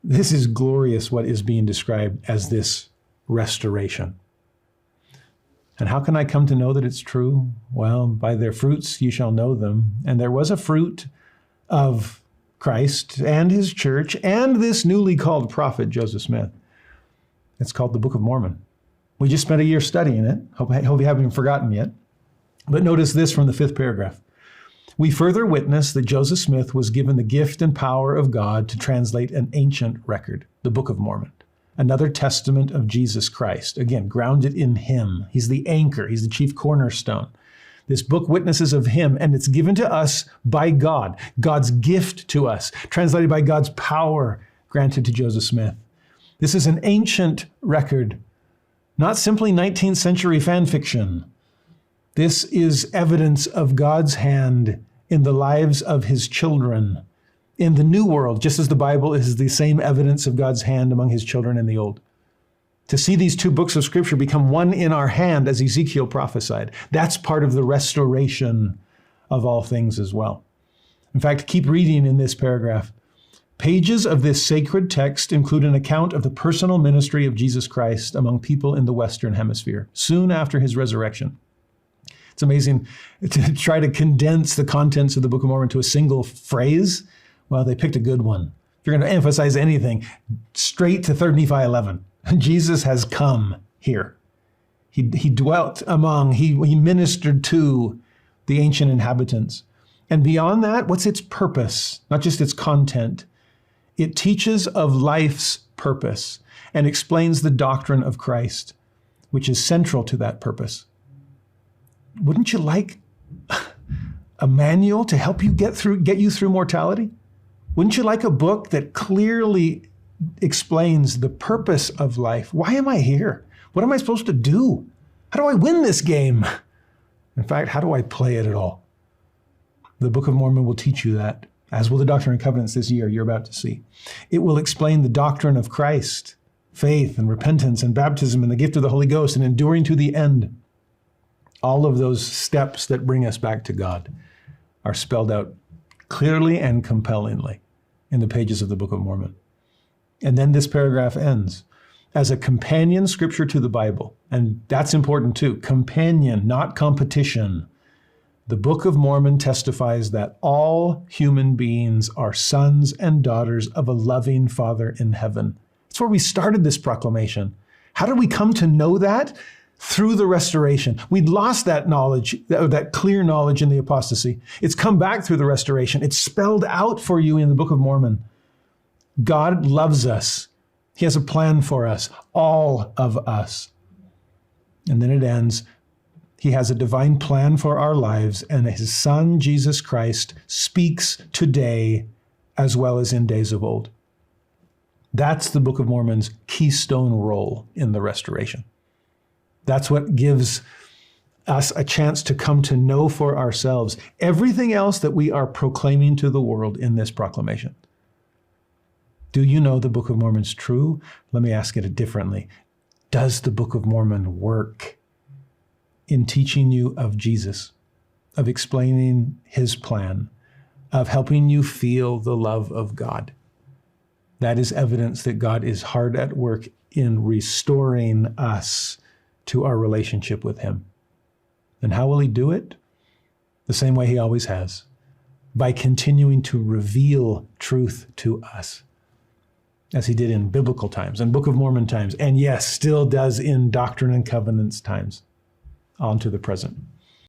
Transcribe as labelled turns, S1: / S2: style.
S1: This is glorious, what is being described as this restoration. And how can I come to know that it's true? Well, by their fruits you shall know them. And there was a fruit of Christ and his church and this newly called prophet, Joseph Smith. It's called the Book of Mormon. We just spent a year studying it. Hope you haven't forgotten yet. But notice this from the 5th paragraph. We further witness that Joseph Smith was given the gift and power of God to translate an ancient record, the Book of Mormon, another testament of Jesus Christ, again, grounded in him. He's the anchor. He's the chief cornerstone. This book witnesses of him, and it's given to us by God, God's gift to us, translated by God's power granted to Joseph Smith. This is an ancient record, not simply 19th century fan fiction. This is evidence of God's hand in the lives of his children in the new world, just as the Bible is the same evidence of God's hand among his children in the old. To see these two books of Scripture become one in our hand, as Ezekiel prophesied, that's part of the restoration of all things as well. In fact, keep reading in this paragraph. Pages of this sacred text include an account of the personal ministry of Jesus Christ among people in the Western Hemisphere, soon after his resurrection. It's amazing to try to condense the contents of the Book of Mormon to a single phrase. Well, they picked a good one. If you're going to emphasize anything, straight to 3 Nephi 11. Jesus has come here. He dwelt among, he ministered to the ancient inhabitants. And beyond that, what's its purpose? Not just its content. It teaches of life's purpose and explains the doctrine of Christ, which is central to that purpose. Wouldn't you like a manual to help you get you through mortality? Wouldn't you like a book that clearly explains the purpose of life? Why am I here? What am I supposed to do? How do I win this game? In fact, how do I play it at all? The Book of Mormon will teach you that, as will the Doctrine and Covenants this year you're about to see. It will explain the doctrine of Christ, faith and repentance and baptism and the gift of the Holy Ghost and enduring to the end. All of those steps that bring us back to God are spelled out clearly and compellingly in the pages of the Book of Mormon. And then this paragraph ends as a companion scripture to the Bible. And that's important too. Companion, not competition. The Book of Mormon testifies that all human beings are sons and daughters of a loving Father in heaven. That's where we started this proclamation. How did we come to know that? Through the restoration. We'd lost that knowledge, that clear knowledge in the apostasy. It's come back through the restoration. It's spelled out for you in the Book of Mormon. God loves us. He has a plan for us, all of us. And then it ends, he has a divine plan for our lives, and his Son, Jesus Christ, speaks today as well as in days of old. That's the Book of Mormon's keystone role in the restoration. That's what gives us a chance to come to know for ourselves everything else that we are proclaiming to the world in this proclamation. Do you know the Book of Mormon's true? Let me ask it differently. Does the Book of Mormon work in teaching you of Jesus, of explaining his plan, of helping you feel the love of God? That is evidence that God is hard at work in restoring us to our relationship with him. And how will he do it? The same way he always has, by continuing to reveal truth to us, as he did in biblical times and Book of Mormon times, and yes, still does in Doctrine and Covenants times, on to the present.